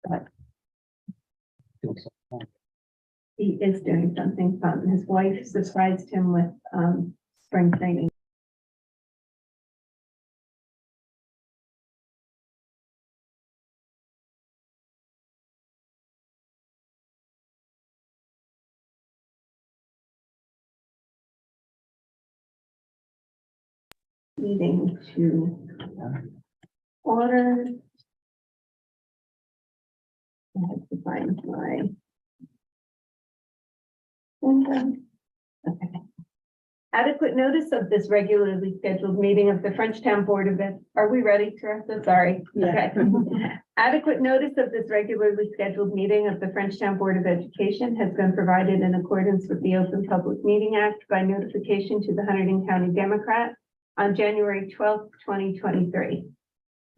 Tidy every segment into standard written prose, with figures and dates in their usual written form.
but he is doing something fun. His wife surprised him with spring training. Meeting to order. I have to find my. Okay. Adequate notice of this regularly scheduled meeting of the Frenchtown Board of Ed. Are we ready, Teresa? Sorry. Yeah. Okay. Adequate notice of this regularly scheduled meeting of the Frenchtown Board of Education has been provided in accordance with the Open Public Meeting Act by notification to the Hunterdon County Democrat on January 12th, 2023.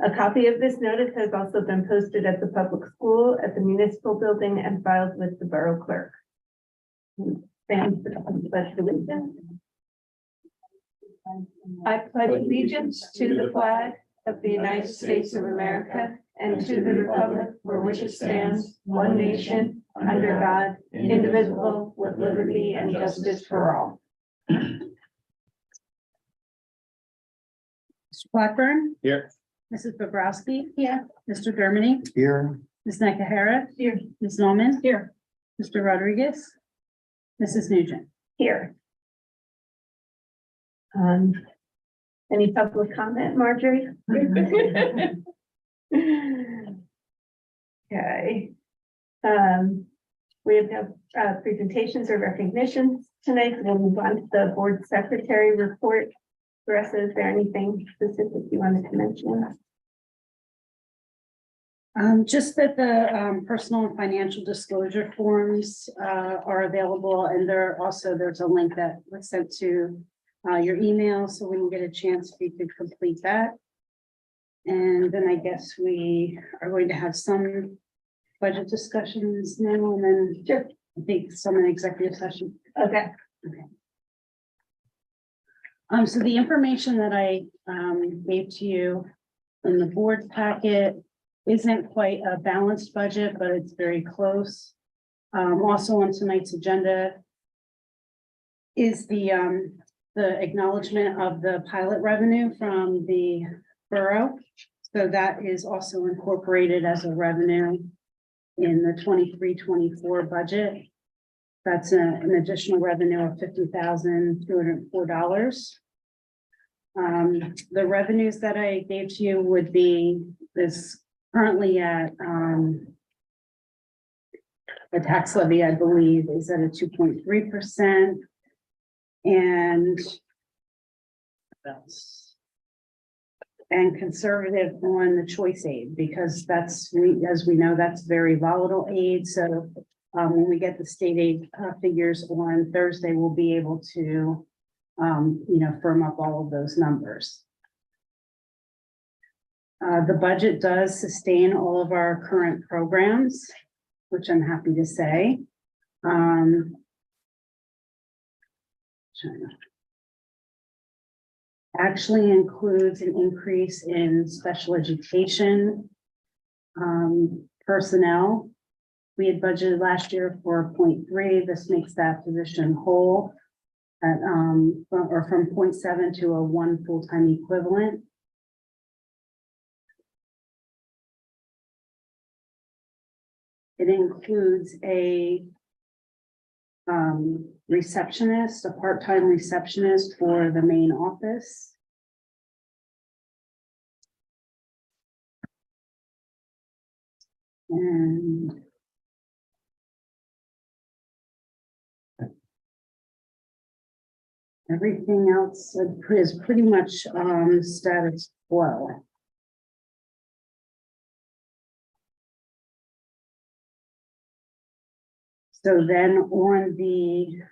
A copy of this notice has also been posted at the public school, at the municipal building, and filed with the borough clerk. Stand for the pledge of allegiance. I pledge allegiance to the flag of the United States of America and to the republic for which it stands, one nation, under God, indivisible, with liberty and justice for all. Mr. Blackburn, Here. Mrs. Bobrowski. Here. Mr. Germany, Here. Ms. Nakahara. Here. Ms. Norman. Here. Mr. Rodriguez. Mrs. Nugent. Here. Any public comment, Marjorie? Okay. We have no presentations or recognitions tonight. We'll move on to the board secretary report. Teresa, is there anything specific you wanted to mention? Just that the personal and financial disclosure forms are available, and there's a link that was sent to your email, so when you get a chance, if you could complete that. And then I guess we are going to have some budget discussions now, and then Sure. I think some in executive session. Okay. So the information that I gave to you in the board packet isn't quite a balanced budget, but it's very close. Also on tonight's agenda is the acknowledgement of the pilot revenue from the borough. So that is also incorporated as a revenue in the 23-24 budget. That's an additional revenue of $50,204. The revenues that I gave to you is currently at the tax levy, I believe, is at a 2.3%. And conservative on the choice aid, because as we know, that's very volatile aid. So when we get the state aid figures on Thursday, we'll be able to, firm up all of those numbers. The budget does sustain all of our current programs, which I'm happy to say. Actually includes an increase in special education personnel. We had budgeted last year for 0.3. This makes that position whole at from 0.7 to a 1 full-time equivalent. It includes a receptionist, a part-time receptionist for the main office. And everything else is pretty much status quo. So then we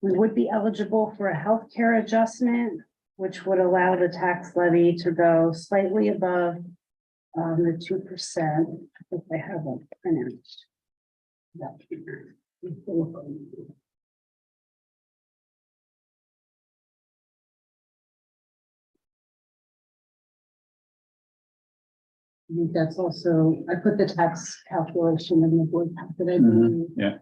would be eligible for a healthcare adjustment, which would allow the tax levy to go slightly above the 2%. If I have a pronounced. I think that's also, I put the tax calculation in the board packet, I believe. Yeah.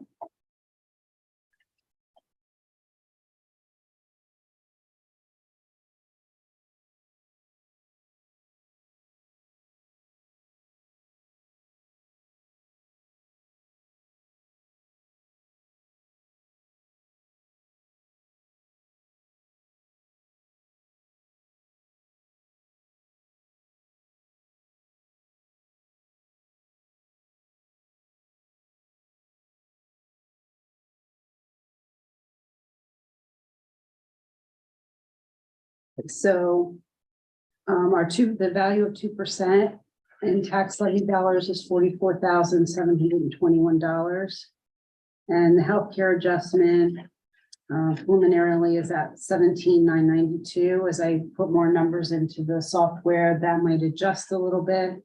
So the value of 2% in tax levy dollars is $44,721. And the healthcare adjustment preliminarily is at 17,992. As I put more numbers into the software, that might adjust a little bit.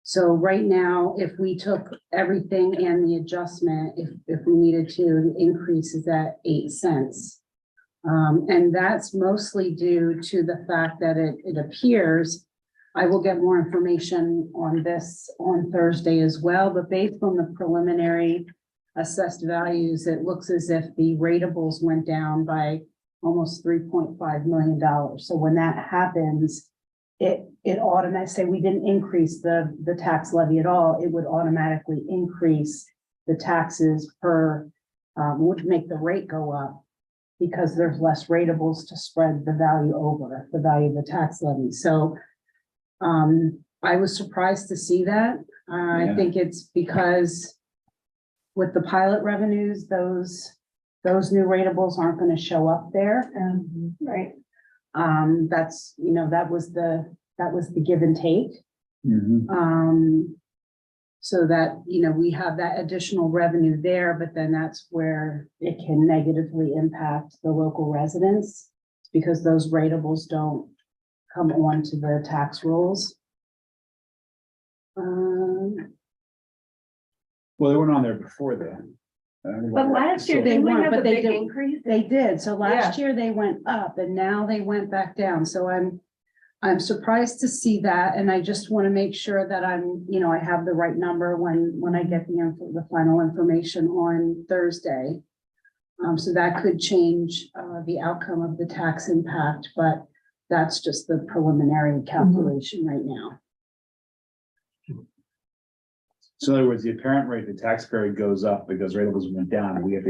So right now, if we took everything and the adjustment, if we needed to, the increase is at 8 cents. And that's mostly due to the fact that it appears, I will get more information on this on Thursday as well, but based on the preliminary assessed values, it looks as if the ratables went down by almost $3.5 million. So when that happens, it automatically, say we didn't increase the tax levy at all, it would automatically increase the taxes per, would make the rate go up, because there's less ratables to spread the value over, the value of the tax levy. So I was surprised to see that. I think it's because with the pilot revenues, those new ratables aren't going to show up there. Right. That's, that was the give and take. So that, we have that additional revenue there, but then that's where it can negatively impact the local residents, because those ratables don't come on to the tax rolls. Well, they weren't on there before then. But last year, They didn't we weren't, have a but they big did. increase? They did. So last year they went up and now they went back down. So I'm surprised to see that. And I just want to make sure that I have the right number when I get the final information on Thursday. So that could change the outcome of the tax impact, but that's just the preliminary calculation right now. So in other words, the apparent rate, the taxpayer goes up because ratables went down, and we have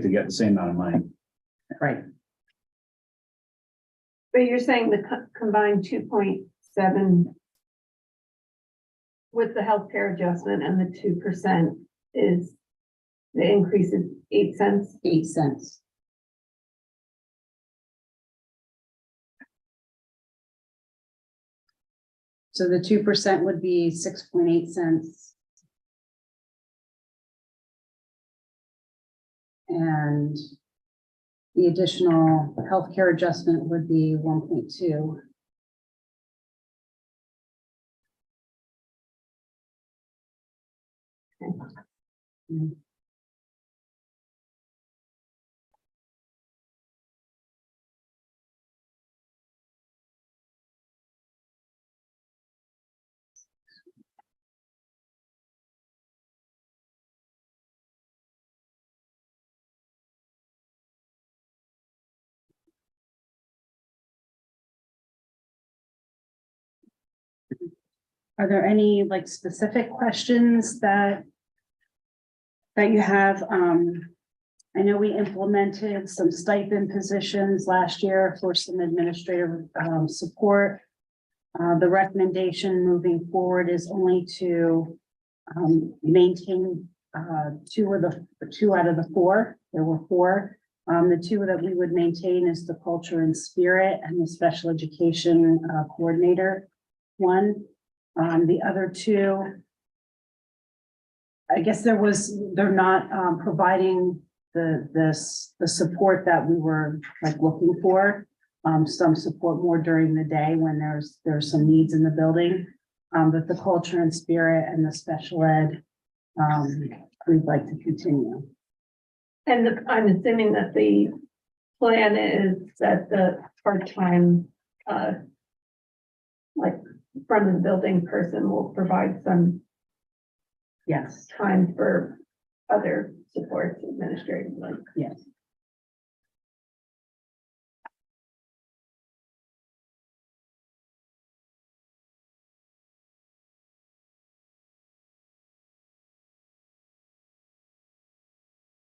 to get the same amount of money. Right. But you're saying the combined 2.7 with the healthcare adjustment and the 2% is the increase is 8 cents? 8 cents. So the 2% would be 6.8 cents. And the additional healthcare adjustment would be 1.2. Are there any specific questions that you have? I know we implemented some stipend positions last year for some administrative support. The recommendation moving forward is only to maintain two out of the 4. There were 4. The 2 that we would maintain is the culture and spirit and the special education coordinator one. The other 2, I guess they're not providing the support that we were looking for. Some support more during the day when there's some needs in the building. But the culture and spirit and the special ed, we'd like to continue. And I'm assuming that the plan is that the part-time, from the building person will provide some Yes, time for other supports administratively. yes.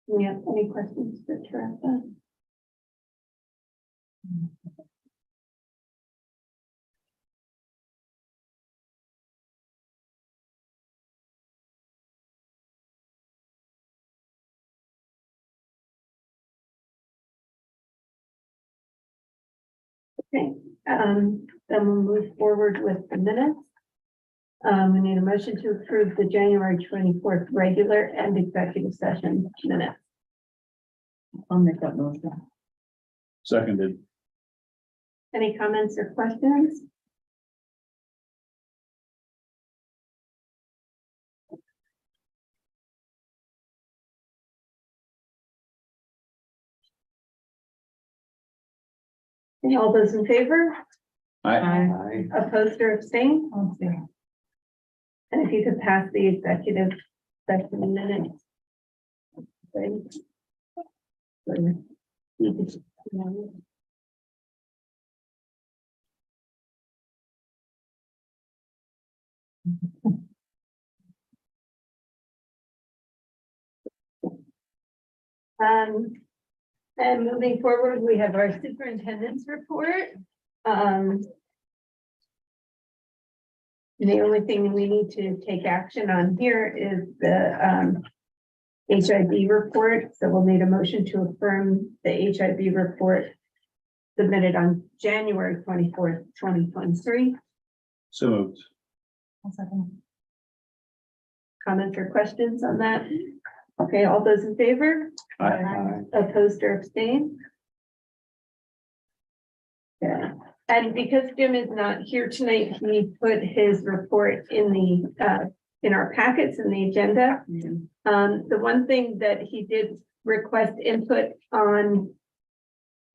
Yeah, any questions for Teresa? Okay, then we'll move forward with the minutes. We need a motion to approve the January 24th regular and executive session minutes. I'll make that motion. Seconded. Any comments or questions? Okay, all those in favor? Aye. Opposed or abstained? And if you could pass the executive session minutes. Thanks. And moving forward, we have our superintendent's report. The only thing we need to take action on here is the HIB report. So we'll need a motion to affirm the HIB report submitted on January 24th, 2023. So moved. Comments or questions on that? Okay, all those in favor? Aye. Opposed or abstained? Okay, and because Jim is not here tonight, he put his report in the in our packets in the agenda. The one thing that he did request input on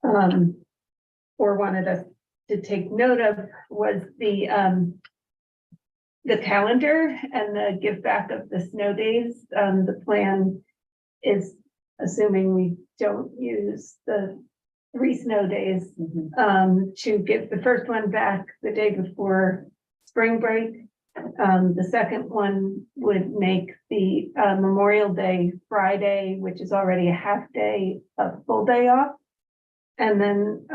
or wanted us to take note of was the calendar and the give back of the snow days. The plan is assuming we don't use the 3 snow days to give the first one back the day before spring break. The second one would make the Memorial Day Friday, which is already a half day, a full day off. And then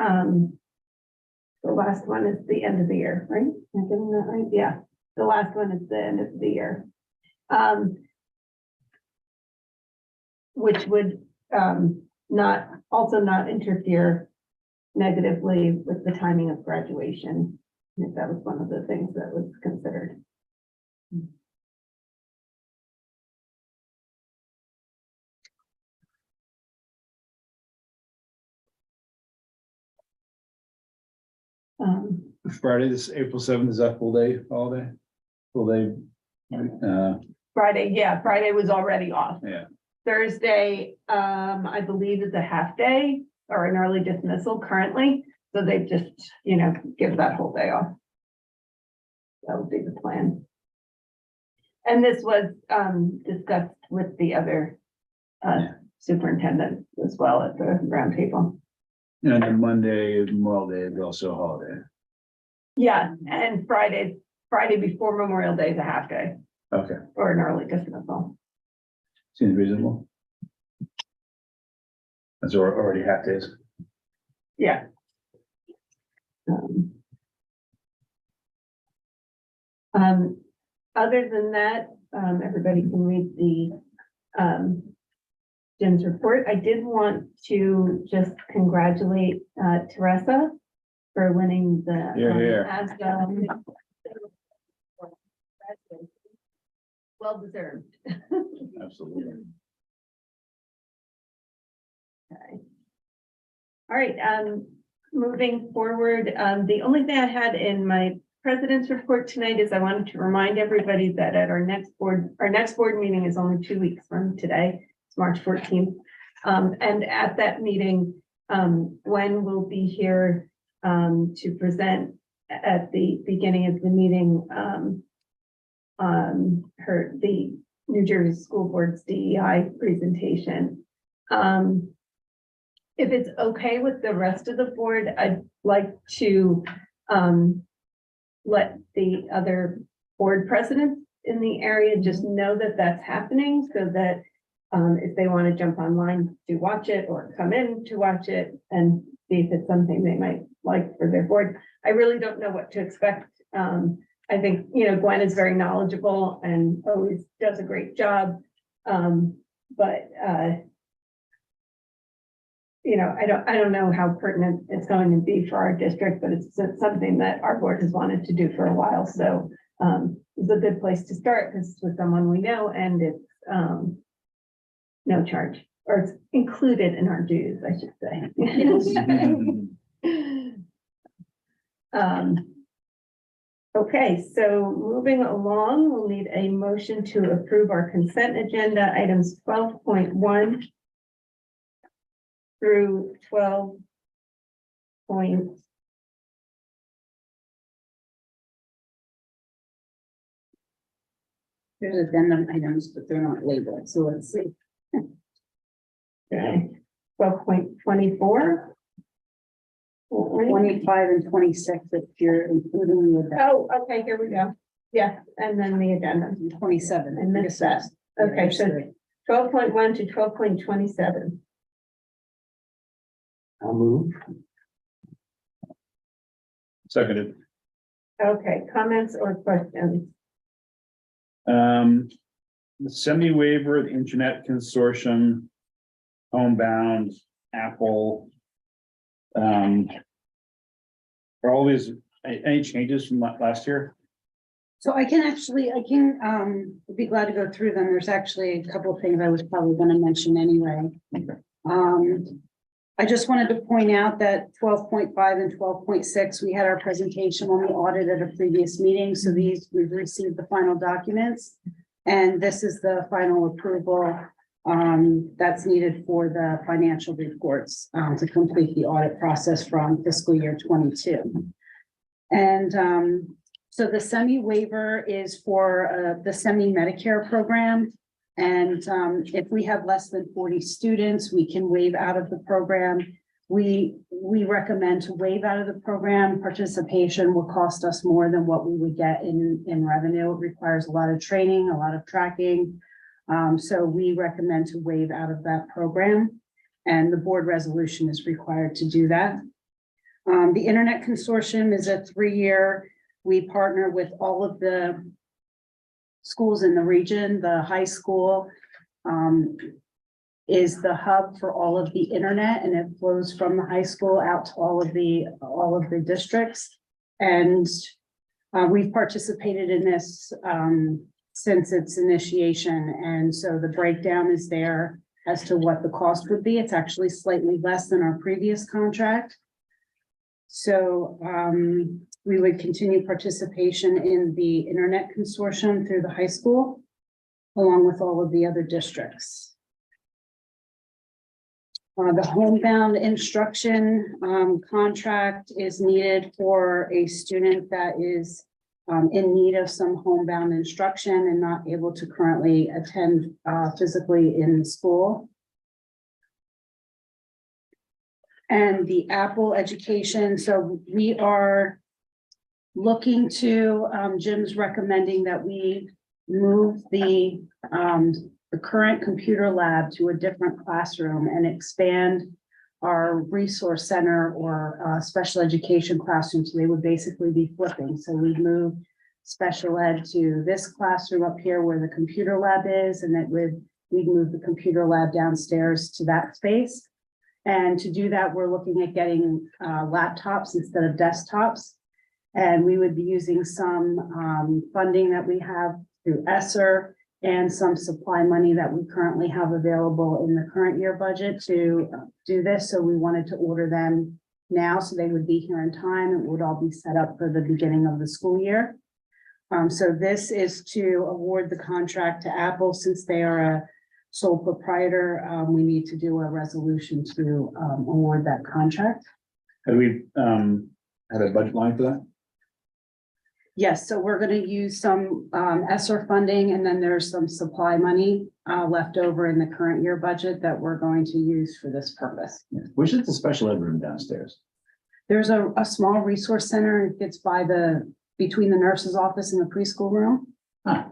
the last one is the end of the year, right? Am I getting that right? Yeah. The last one is the end of the year. Which would not interfere negatively with the timing of graduation. If that was one of the things that was considered. Friday, this April 7th, is that full day holiday? Full day? Friday, yeah, Friday was already off. Yeah. Thursday, I believe is a half day or an early dismissal currently. So they just, give that whole day off. That would be the plan. And this was discussed with the other superintendent as well at the round table. And then Monday, Memorial Day is also a holiday. Yeah, and Friday before Memorial Day is a half day Okay, or an early dismissal. seems reasonable. That's already half days. Yeah. Other than that, everybody can read the Jim's report. I did want to just congratulate Teresa for winning the ASDA. Well deserved. Absolutely. Okay. All right, moving forward, the only thing I had in my president's report tonight is I wanted to remind everybody that at our next board meeting is only 2 weeks from today. It's March 14th. And at that meeting, Gwen will be here to present at the beginning of the meeting, heard the New Jersey School Board's DEI presentation. If it's okay with the rest of the board, I'd like to let the other board presidents in the area just know that that's happening, so that if they want to jump online to watch it or come in to watch it and see if it's something they might like for their board. I really don't know what to expect. I think, Gwen is very knowledgeable and always does a great job. But I don't know how pertinent it's going to be for our district, but it's something that our board has wanted to do for a while. So it's a good place to start because it's with someone we know, and it's no charge, or it's included in our dues, I should say. Okay, so moving along, we'll need a motion to approve our consent agenda, items 12.1 through 12. There's addendum items, but they're not labeled, so let's see. Okay, 12.24. 25 and 26, if you're including the Oh, okay, here we go. Yeah, and then the addendum. 27. I missed that. Okay, so 12.1 to 12.27. I'll move. Seconded. Okay, comments or questions? The semi-waiver, the Internet Consortium, Homebound, Apple. Are all these, any changes from last year? So I can be glad to go through them. There's actually a couple of things I was probably going to mention anyway. I just wanted to point out that 12.5 and 12.6, we had our presentation when we audited a previous meeting. So we've received the final documents, and this is the final approval that's needed for the financial reports to complete the audit process from fiscal year 22. And so the semi waiver is for the semi Medicare program. And if we have less than 40 students, we can waive out of the program. We recommend to waive out of the program. Participation will cost us more than what we would get in revenue. It requires a lot of training, a lot of tracking. So we recommend to waive out of that program, and the board resolution is required to do that. The Internet Consortium is a 3-year. We partner with all of the schools in the region. The high school is the hub for all of the internet, and it flows from the high school out to all of the districts. And we've participated in this since its initiation, and so the breakdown is there as to what the cost would be. It's actually slightly less than our previous contract. So we would continue participation in the Internet Consortium through the high school, along with all of the other districts. The homebound instruction contract is needed for a student that is in need of some homebound instruction and not able to currently attend physically in school. And the Apple education, so we are looking to, Jim's recommending that we move the current computer lab to a different classroom and expand our resource center or special education classrooms. So they would basically be flipping. So we'd move special ed to this classroom up here where the computer lab is, and we'd move the computer lab downstairs to that space. And to do that, we're looking at getting laptops instead of desktops. And we would be using some funding that we have through ESSER and some supply money that we currently have available in the current year budget to do this. So we wanted to order them now so they would be here in time. It would all be set up for the beginning of the school year. So this is to award the contract to Apple. Since they are a sole proprietor, we need to do a resolution to award that contract. Have we had a budget line for that? Yes, so we're gonna use some ESSER funding, and then there's some supply money left over in the current year budget that we're going to use for this purpose. Which is the special ed room downstairs? There's a small resource center, it gets between the nurse's office and the preschool room. Huh.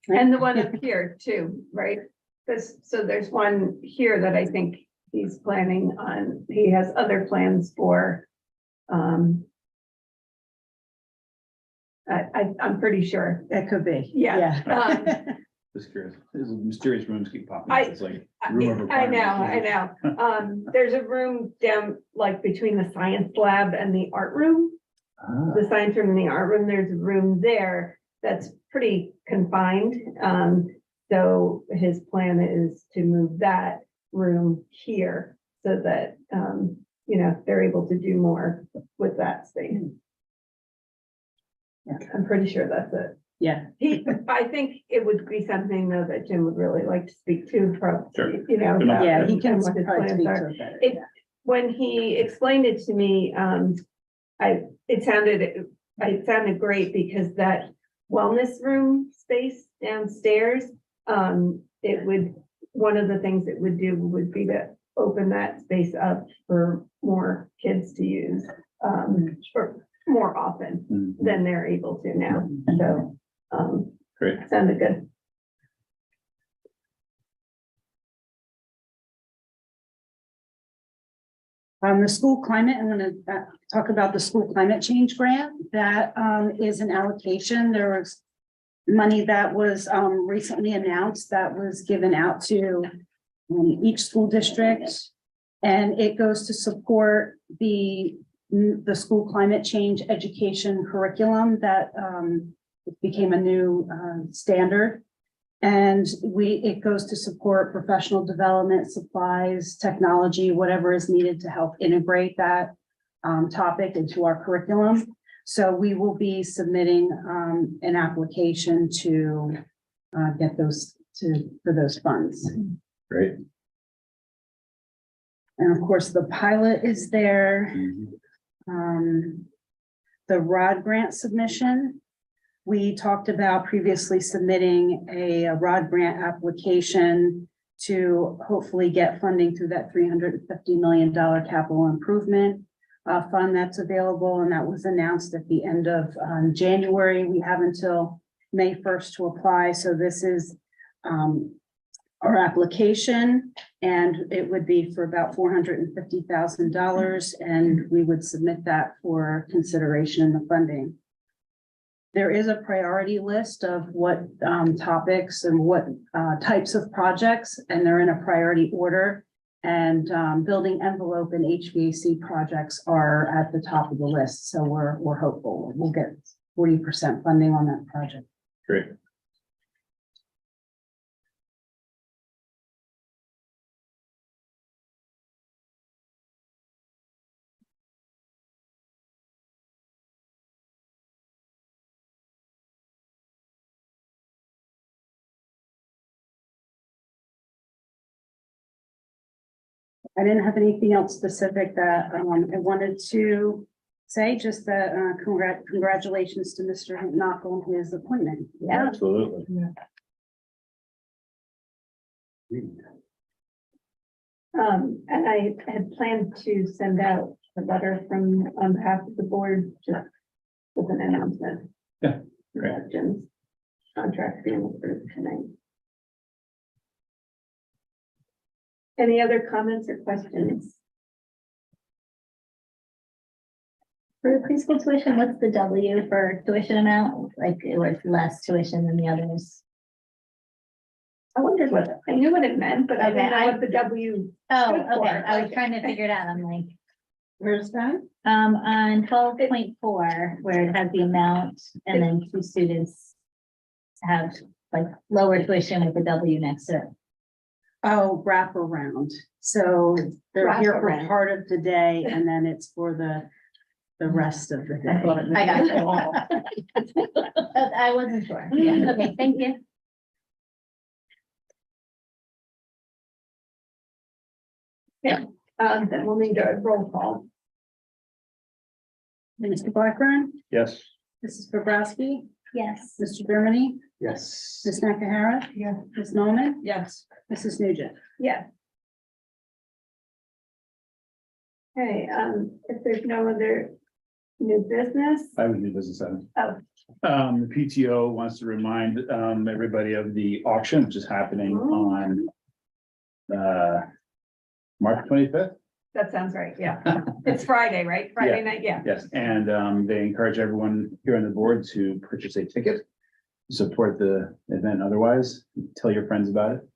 And the one up here too, right? So there's one here that I think he's planning on, he has other plans for. I'm pretty sure. It could be. Yeah. Just curious. These mysterious rooms keep popping up. I- It's like room of I requirement. know. There's a room down like between the science lab and the art room. Ah, The science room and the art room, there's a room there that's pretty confined. So his plan is to move that room here so that, they're able to do more with that space. Yeah. I'm pretty sure that's it. Yeah, I think it would be something though that Jim would really like to speak to, Sure. about yeah, he can and what his probably plans speak are. to it better. It- When he explained it to me, it sounded great because that wellness room space downstairs, one of the things it would do would be to open that space up for more kids to use, for more often mhm. than they're able to now. So, Great. sounded good. The school climate, I'm gonna talk about the school climate change grant. That is an allocation. There was money that was recently announced that was given out to each school district. And it goes to support the school climate change education curriculum that became a new standard. And it goes to support professional development, supplies, technology, whatever is needed to help integrate that topic into our curriculum. So we will be submitting an application to get for those funds. Great. And of course, the pilot is there. Mhm. The ROD grant submission. We talked about previously submitting a ROD grant application to hopefully get funding through that $350 million capital improvement fund that's available, and that was announced at the end of January. We have until May 1st to apply. So this is our application, and it would be for about $450,000, and we would submit that for consideration in the funding. There is a priority list of what topics and what types of projects, and they're in a priority order. And building envelope and HVAC projects are at the top of the list. So we're hopeful we'll get 40% funding on that project. Great. I didn't have anything else specific that I wanted to say, just that congratulations to Mr. Knock on his appointment. Yeah. Absolutely. And I had planned to send out a letter on behalf of the board, just with an announcement. Yeah, great. About Jim's contract being approved tonight. Any other comments or questions? For the preschool tuition, what's the W for tuition amount? Like it was less tuition than the others. I wondered I knew what it meant, but I didn't know Okay, what the W. Oh, Good for okay. it. I was trying to figure it out. I'm like, Where's that? on 12.4, where it has the amount and then two students have like lower tuition with the W next to it. Oh, wraparound. So they're here for Wraparound. part of the day, and then it's for the rest of the day. I got you. I wasn't sure. Yeah, okay, thank you. Then we'll need a roll call. Mr. Blackburn, Yes. Mrs. Bobrowski, Yes. Mr. Germany, Yes. Ms. Nakahara, Yeah. Ms. Nolan, Yes. Mrs. Nugent. Yeah. Okay, if there's no other new business, I would do business item. oh, The PTO wants to remind, everybody of the auction, which is happening on, March 25th. that sounds right, yeah. It's Friday, right? Friday night, yeah. Yes, and, they encourage everyone here on the board to purchase a ticket, support the event otherwise, tell your friends about it.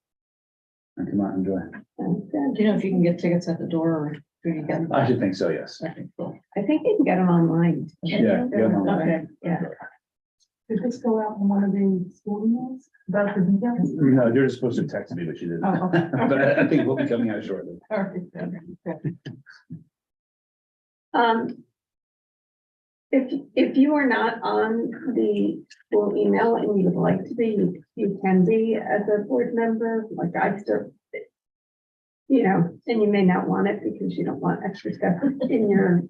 And come out and enjoy. Sounds good. Do you know if you can get tickets at the door or do you get them? I should think so, yes. Okay, cool. I think you can get them online. Yeah. Okay. Yeah. Did this go out in one of the school emails about the details? No, you're just supposed to text me, but you didn't. Oh, okay. But I think we'll be coming out shortly. All right, okay. If you are not on the school email and you would like to be, you can be as a board member, like I still. You know, and you may not want it because you don't want extra stuff in your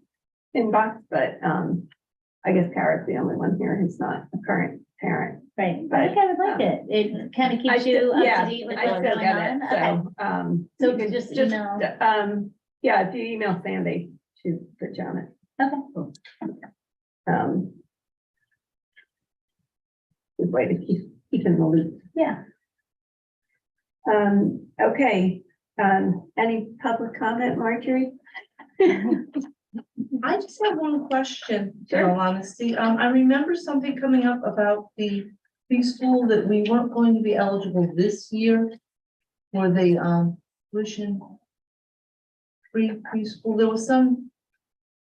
inbox, but, I guess Kara's the only one here who's not a current parent. Right, I kind of like it. It kind of keeps you up to date with I what's still going get on. it, Okay. so, So you can just email. yeah, if you email Sandy, she'll put you on it. Okay. Good way to keep in the loop. Yeah. Okay, any public comment, Marjorie? I just have one question, in Sure. all honesty. I remember something coming up about the preschool that we weren't going to be eligible this year for the, tuition free preschool. There was some,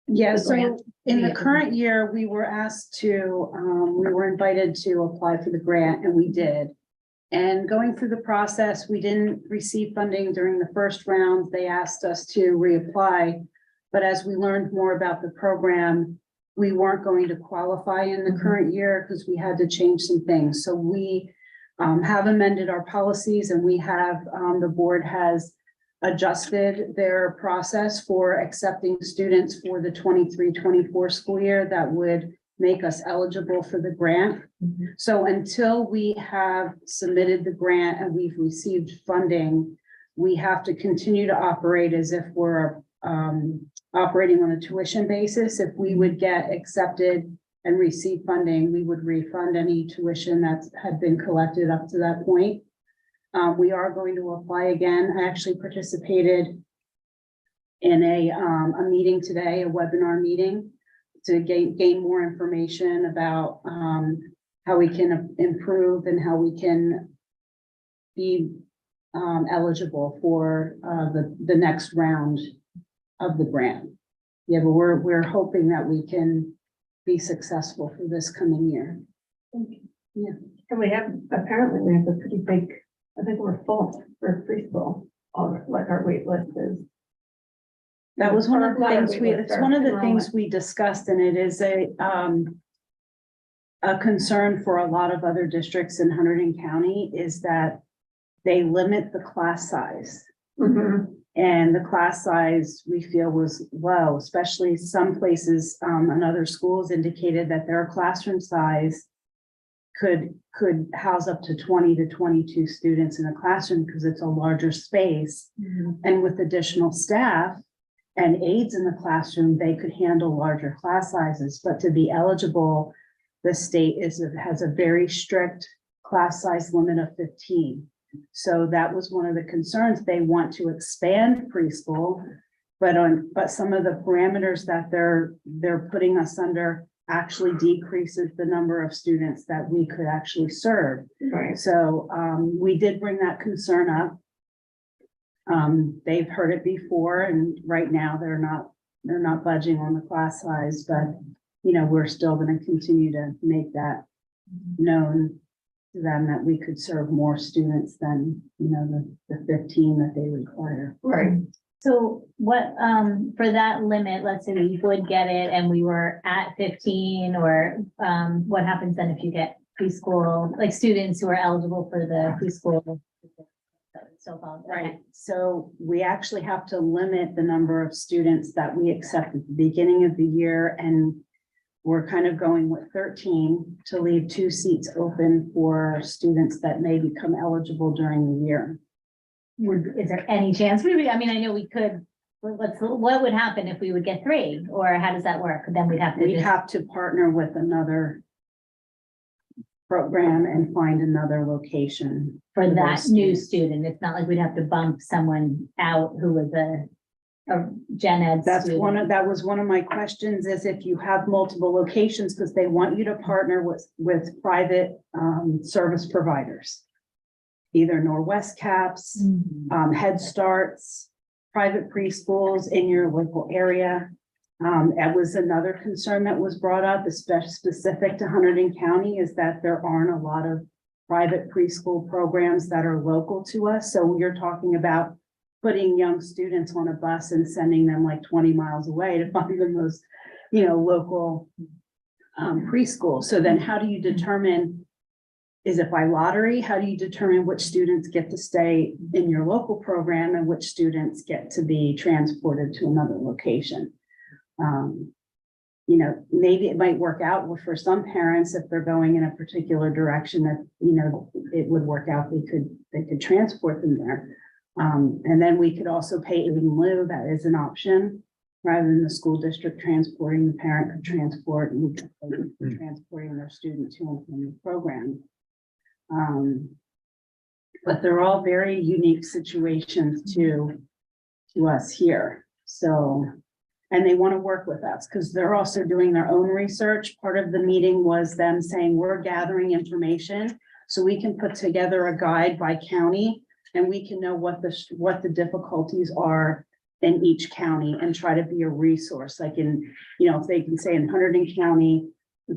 Yeah, The so grant. in the Yeah. current year, we were asked to, we were invited to apply for the grant and we did. And going through the process, we didn't receive funding during the first round. They asked us to reapply. But as we learned more about the program, we weren't going to qualify in the current year because we had to change some things. So we have amended our policies and we have, the board has adjusted their process for accepting students for the 23-24 school year that would make us eligible for the grant. So until we have submitted the grant and we've received funding, we have to continue to operate as if we're operating on a tuition basis. If we would get accepted and receive funding, we would refund any tuition that had been collected up to that point. We are going to apply again. I actually participated in a meeting today, a webinar meeting, to gain more information about how we can improve and how we can be eligible for the next round of the grant. Yeah, but we're hoping that we can be successful for this coming year. Yeah. And we have a pretty big, I think we're full for preschool, like our wait list is. That was one of the Not a things wait we, list, it's our one of the enrollment. things we discussed, and it is a concern for a lot of other districts in Hunterdon County is that they limit the class size. Mhm. And the class size we feel was low, especially some places, and other schools indicated that their classroom size could house up to 20 to 22 students in a classroom because it's a larger space. And with additional staff and aides in the classroom, they could handle larger class sizes. But to be eligible, the state has a very strict class size limit of 15. So that was one of the concerns. They want to expand preschool, but some of the parameters that they're putting us under actually decreases the number of students that we could actually serve. Right. So we did bring that concern up. They've heard it before, and right now they're not budging on the class size, but you know, we're still going to continue to make that known to them that we could serve more students than, you know, the 15 that they require. Right. So what, for that limit, let's say we would get it and we were at 15, or, what happens then if you get preschool, like students who are eligible for the preschool? So-called, okay. Right, so we actually have to limit the number of students that we accept at the beginning of the year, and we're kind of going with 13 to leave 2 seats open for students that may become eligible during the year. Is there any chance I mean, I know we could, what would happen if we would get 3? Or how does that work? Then we'd have to We'd just, have to partner with another program and find another location. for those that new students. student, it's not like we'd have to bump someone out who was a gen ed That was one of my questions, is if you have multiple locations, because they want you to partner with private service providers. Either Norwest Caps, Head Starts, private preschools in your local area. That was another concern that was brought up, especially specific to Hunterdon County, is that there aren't a lot of private preschool programs that are local to us. So you're talking about putting young students on a bus and sending them like 20 miles away to find the most, local preschool. So then how do you determine, is it by lottery? How do you determine which students get to stay in your local program and which students get to be transported to another location? Maybe it might work out for some parents if they're going in a particular direction that, it would work out, they could transport them there. And then we could also pay aid in lieu, that is an option, rather than the school district transporting, the parent could transport and we could pay for transporting their student to and from the program. But they're all very unique situations to us here. So, and they want to work with us because they're also doing their own research. Part of the meeting was them saying, we're gathering information so we can put together a guide by county and we can know what the difficulties are in each county and try to be a resource. Like if they can say in Hunterdon County,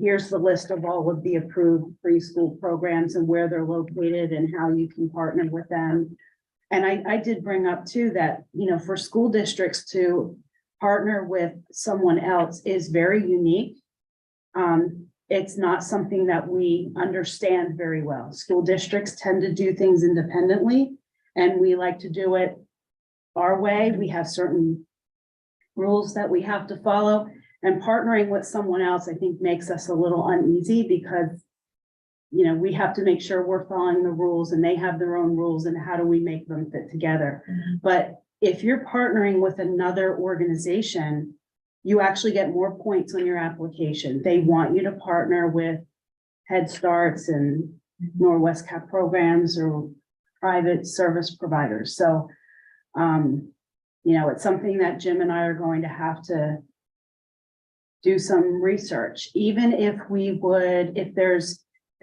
here's the list of all of the approved preschool programs and where they're located and how you can partner with them. And I did bring up too that, for school districts to partner with someone else is very unique. It's not something that we understand very well. School districts tend to do things independently, and we like to do it our way. We have certain rules that we have to follow, and partnering with someone else, I think, makes us a little uneasy because, we have to make sure we're following the rules and they have their own rules, and how do we make them fit together? But if you're partnering with another organization, you actually get more points on your application. They want you to partner with Head Starts and Norwest Cap programs or private service providers. So, it's something that Jim and I are going to have to do some research, even if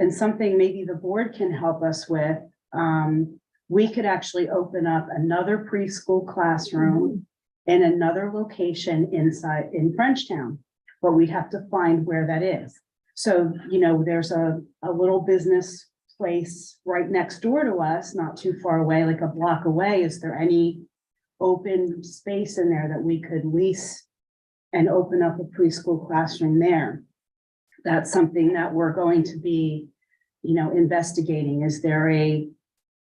and something maybe the board can help us with, we could actually open up another preschool classroom in another location in Frenchtown, but we have to find where that is. So, there's a little business place right next door to us, not too far away, like a block away. Is there any open space in there that we could lease and open up a preschool classroom there? That's something that we're going to be, investigating. Is there a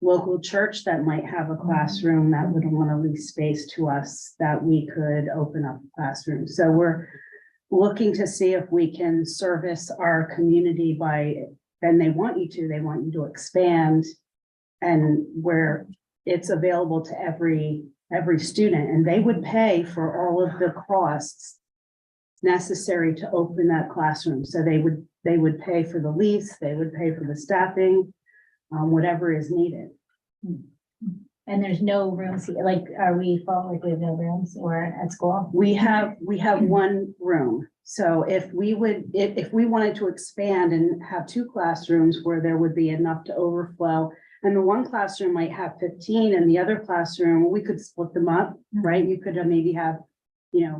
local church that might have a classroom that would want to lease space to us that we could open up a classroom? So we're looking to see if we can service our community then they want you to expand, and where it's available to every student, and they would pay for all of the costs necessary to open that classroom. So they would pay for the lease, they would pay for the staffing, whatever is needed. and there's no rooms, like, are we full, like we have no rooms or at school? We have one room. So if we wanted to expand and have 2 classrooms where there would be enough to overflow, and the one classroom might have 15 and the other classroom, we could split them up, right? You could maybe have,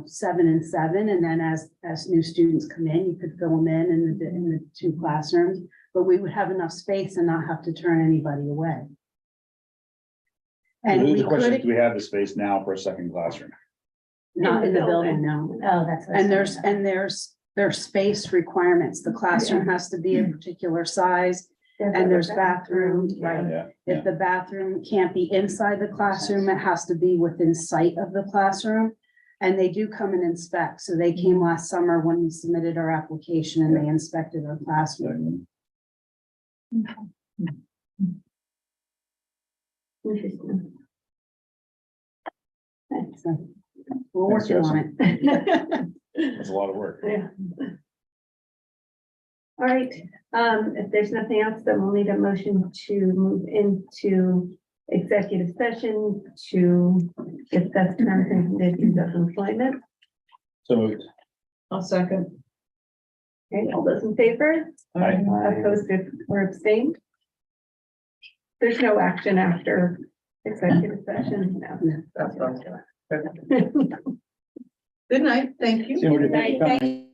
7 and 7. And then as new students come in, you could fill them in the 2 classrooms, but we would have enough space and not have to turn anybody away. And The we question is, could, do we have the space now for a second classroom? not in the building, no. Oh, that's. what And I was saying. there's space requirements. The classroom has to be a particular size, and there's bathrooms, right? Yeah. If the bathroom can't be inside the classroom, it has to be within sight of the classroom. And they do come and inspect. So they came last summer when we submitted our application and they inspected our classroom. Interesting. So we're working on it. That's a lot of work. Yeah. All right, if there's nothing else, then we'll need a motion to move into executive session to discuss terms and conditions of employment. So moved. I'll second. Okay, all those in favor? Aye. Opposed or abstained? There's no action after executive session, no. That's what I was doing. Good night, thank you. See what you Good night, think. thank you.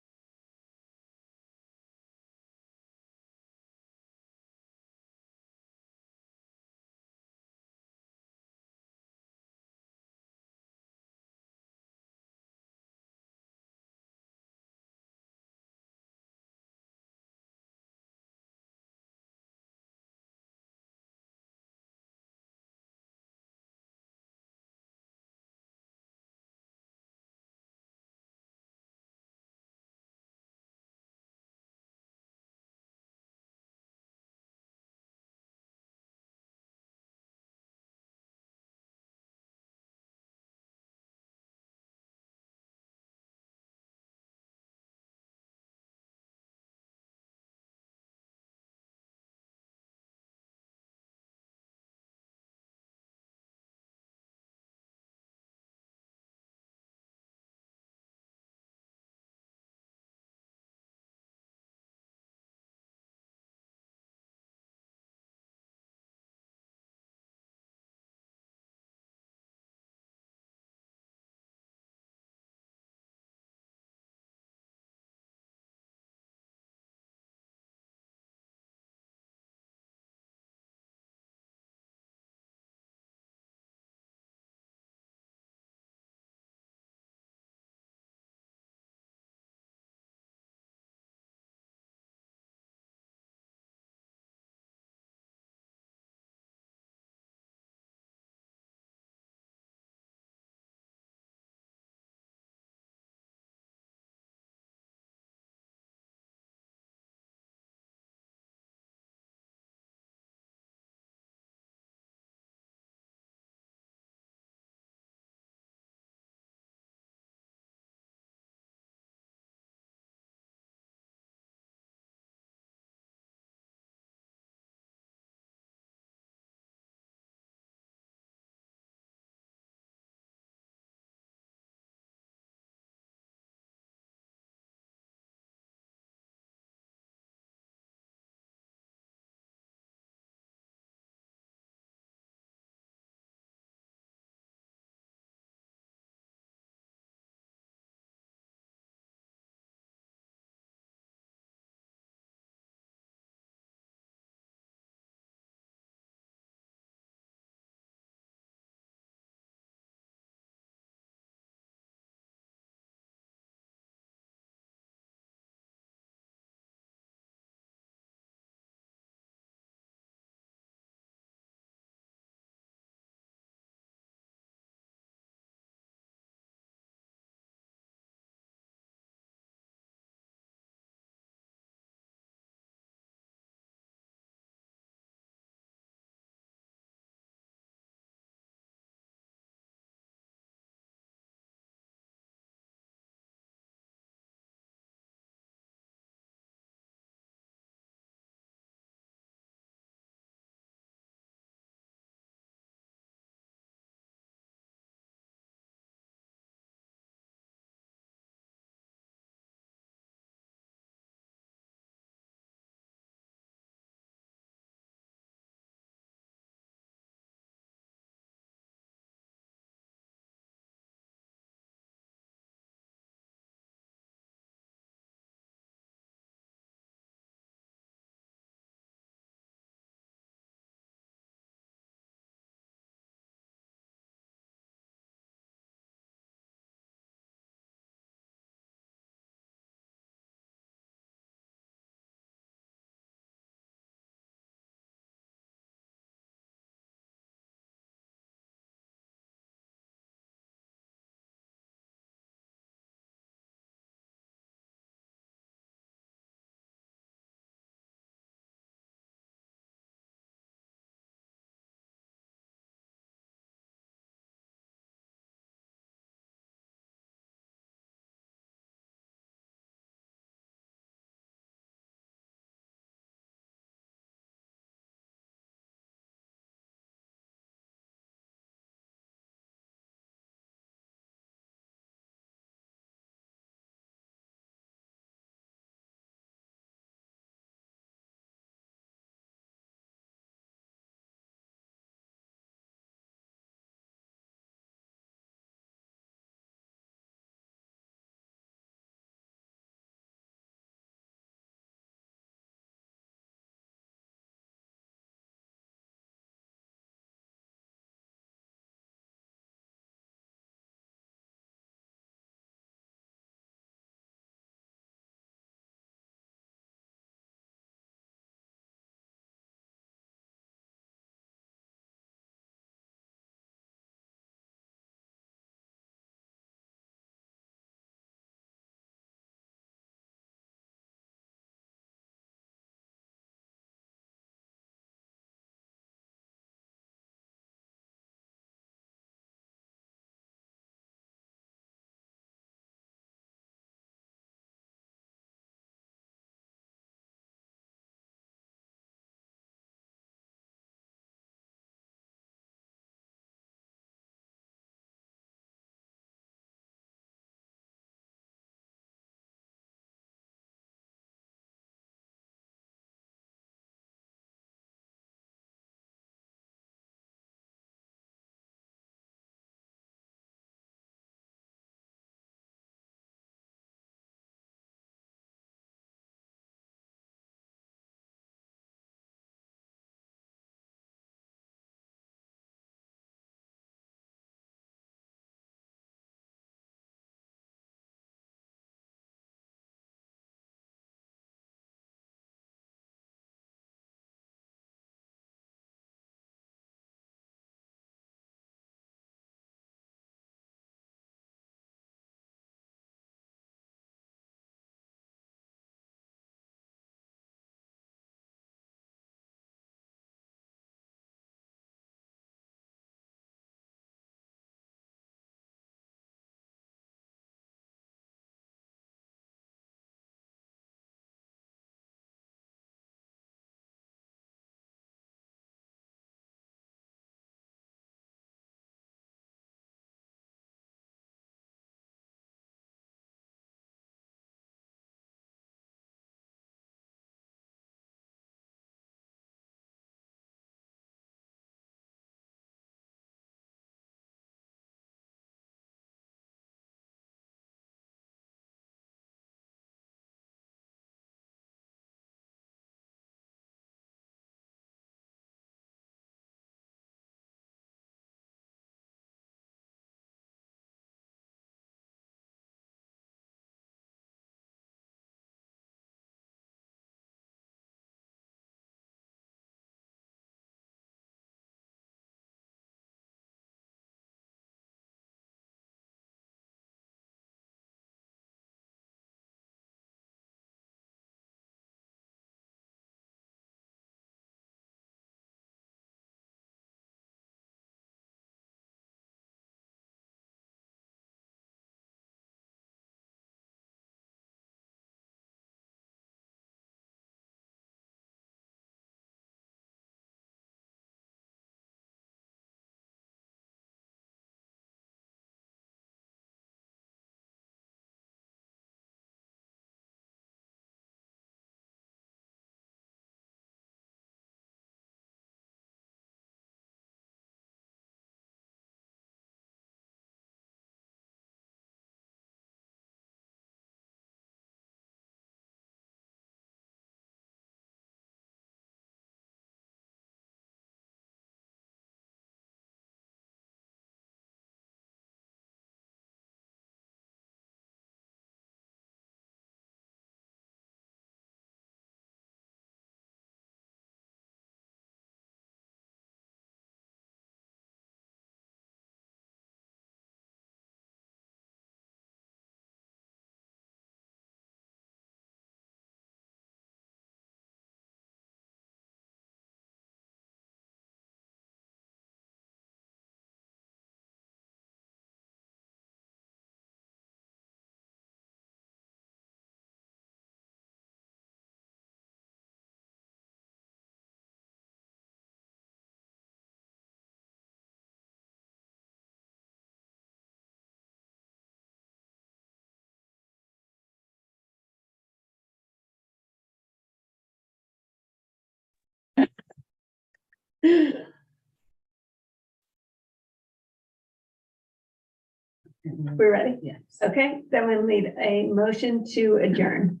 We're ready? Yes. Okay, then we'll need a motion to adjourn.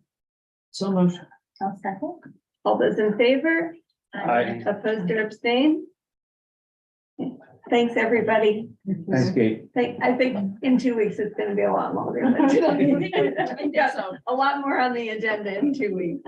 So moved. I'll second. All those in favor? Aye. Opposed or abstained? Thanks, everybody. Thanks, Kate. I think in 2 weeks, it's gonna be a lot longer than tonight. Yeah, a lot more on the agenda in 2 weeks.